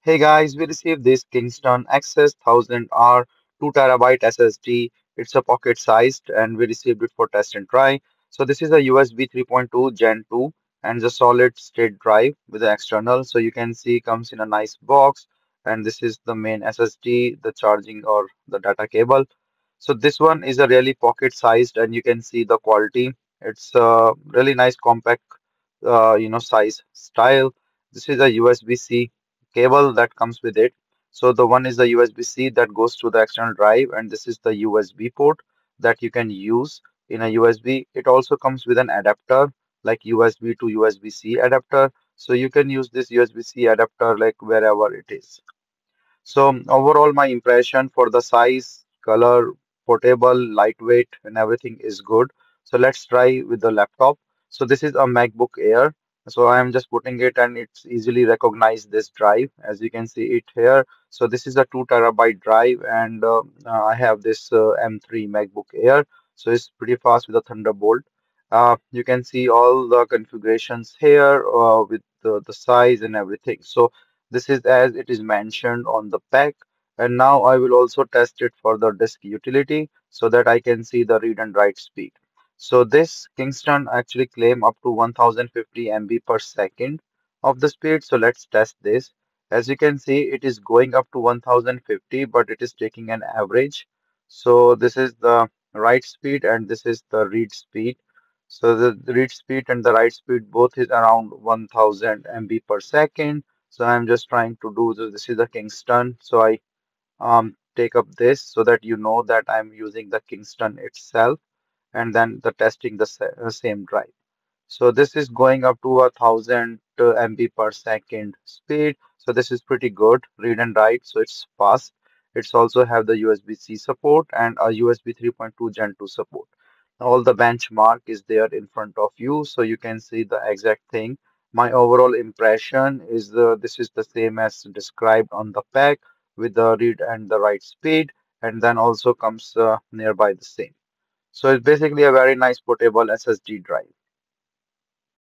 Hey guys, we received this Kingston XS1000R 2 TB SSD. It's a pocket sized and we received it for test and try. So this is a USB 3.2 Gen 2 and the solid state drive with the external. So you can see comes in a nice box and this is the main SSD, the charging or the data cable. So this one is a really pocket sized and you can see the quality. It's a really nice compact size style. This is a USB-C cable that comes with it. So the one is the USB-C that goes to the external drive, and this is the USB port that you can use in a USB. It also comes with an adapter like USB to USB-C adapter. So you can use this USB-C adapter like wherever it is. So overall, my impression for the size, color, portable, lightweight, and everything is good. So let's try with the laptop. So this is a MacBook Air. So I am just putting it and it's easily recognize this drive as you can see it here. So this is a 2 TB drive and I have this M3 MacBook Air. So it's pretty fast with a Thunderbolt. You can see all the configurations here with the size and everything. So this is as it is mentioned on the pack. And now I will also test it for the disk utility so that I can see the read and write speed. So this Kingston actually claim up to 1050 MB per second of the speed. So let's test this. As you can see, it is going up to 1050, but it is taking an average. So this is the write speed and this is the read speed. So the read speed and the write speed both is around 1000 MB per second. So I'm just trying to do this. This is the Kingston. So I take up this so that you know that I'm using the Kingston itself and then the testing the same drive. So this is going up to 1000 MB per second speed. So this is pretty good read and write. So it's fast. It's also have the USB-C support and a USB 3.2 Gen 2 support. All the benchmark is there in front of you, so you can see the exact thing. My overall impression is this is the same as described on the pack with the read and the write speed, and then also comes nearby the same. So it's basically a very nice portable SSD drive.